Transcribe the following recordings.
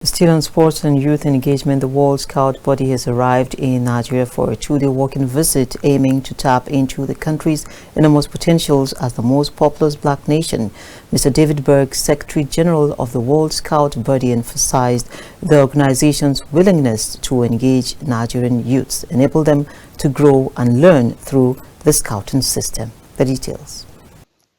Still on sports and youth engagement, the World Scout body has arrived in Nigeria for a two-day working visit aiming to tap into the country's enormous potentials as the most populous black nation. Mr. David Berg, Secretary General of the World Scout body, emphasized the organization's willingness to engage Nigerian youths, enable them to grow and learn through the scouting system. The details.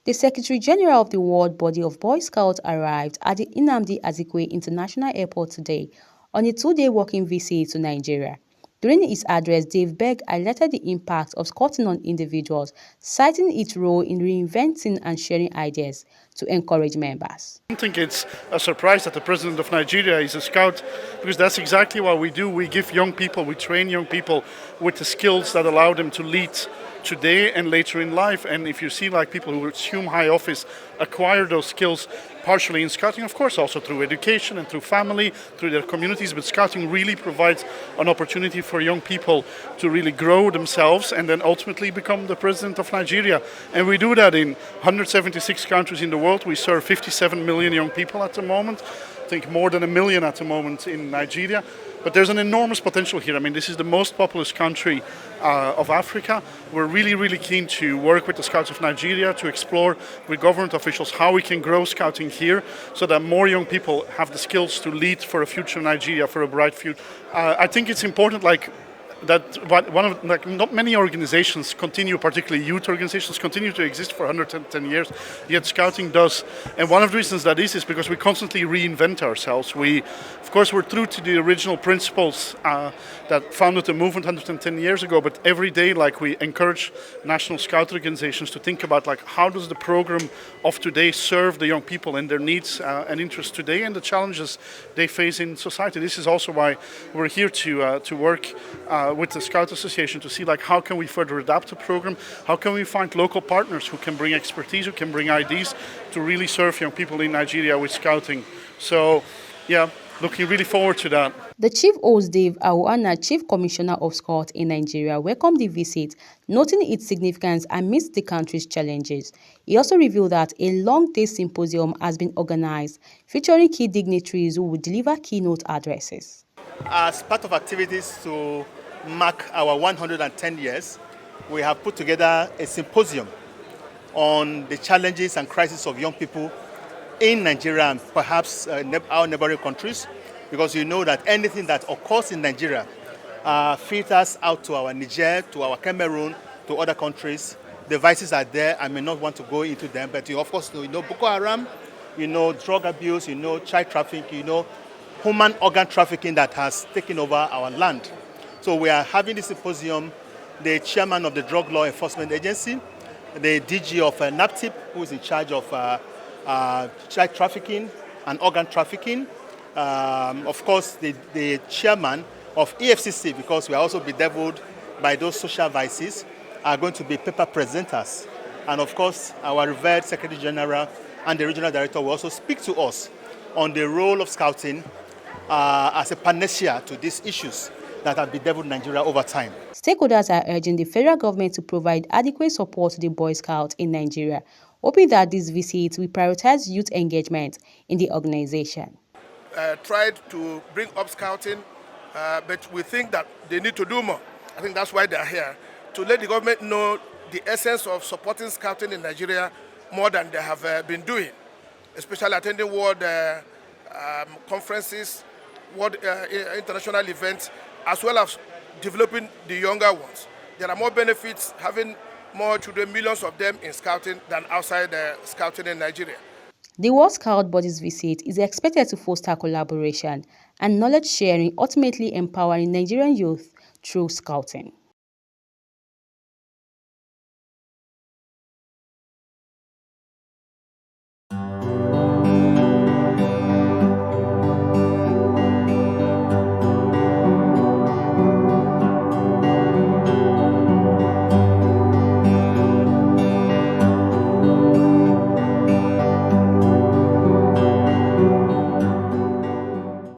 The Secretary General of the World Body of Boy Scouts arrived at the Nnamdi Azikiwe International Airport today on a two-day working visit to Nigeria. During his address, Dave Berg highlighted the impact of scouting on individuals, citing its role in reinventing and sharing ideas to encourage members. I don't think it's a surprise that the President of Nigeria is a scout, because that's exactly what we do. We give young people, we train young people with the skills that allow them to lead today and later in life. And if you see like people who assume high office acquire those skills partially in scouting, of course also through education and through family, through their communities, but scouting really provides an opportunity for young people to really grow themselves and then ultimately become the President of Nigeria. And we do that in 176 countries in the world. We serve 57 million young people at the moment. I think more than 1 million at the moment in Nigeria. But there's an enormous potential here. I mean, this is the most populous country of Africa. We're really keen to work with the Scouts of Nigeria to explore with government officials how we can grow scouting here so that more young people have the skills to lead for a future Nigeria, for a bright future. I think it's important, not many organizations continue, particularly youth organizations, continue to exist for 110 years, yet scouting does. And one of the reasons that is because we constantly reinvent ourselves. Of course, we're true to the original principles that founded the movement 110 years ago, but every day, we encourage national scout organizations to think about, how does the program of today serve the young people and their needs and interests today and the challenges they face in society. This is also why we're here to work with the Scout Association to see how can we further adapt the program, how can we find local partners who can bring expertise, who can bring ideas to really serve young people in Nigeria with scouting. So yeah, looking really forward to that. The Chief Host Dave Awana, Chief Commissioner of Scouts in Nigeria, welcomed the visit, noting its significance amidst the country's challenges. He also revealed that a long-day symposium has been organized, featuring key dignitaries who will deliver keynote addresses. As part of activities to mark our 110 years, we have put together a symposium on the challenges and crises of young people in Nigeria and perhaps our neighboring countries, because you know that anything that occurs in Nigeria filters out to our Niger, to our Cameroon, to other countries. The vices are there. I may not want to go into them, but of course, you know Boko Haram, you know drug abuse, you know child trafficking, you know human organ trafficking that has taken over our land. So we are having this symposium. The chairman of the Drug Law Enforcement Agency, the DG of NAPTIP, who is in charge of child trafficking and organ trafficking, of course the chairman of EFCC, because we are also bedeviled by those social vices, are going to be paper presenters. And of course, our revered Secretary General and the Regional Director will also speak to us on the role of scouting as a panacea to these issues that have bedeviled Nigeria over time. Stakeholders are urging the federal government to provide adequate support to the Boy Scouts in Nigeria, hoping that this visit will prioritize youth engagement in the organization. Tried to bring up scouting, but we think that they need to do more. I think that's why they are here, to let the government know the essence of supporting scouting in Nigeria more than they have been doing, especially attending world conferences, world international events, as well as developing the younger ones. There are more benefits having more children, millions of them in scouting than outside scouting in Nigeria. The World Scout body's visit is expected to foster collaboration and knowledge sharing, ultimately empowering Nigerian youth through scouting.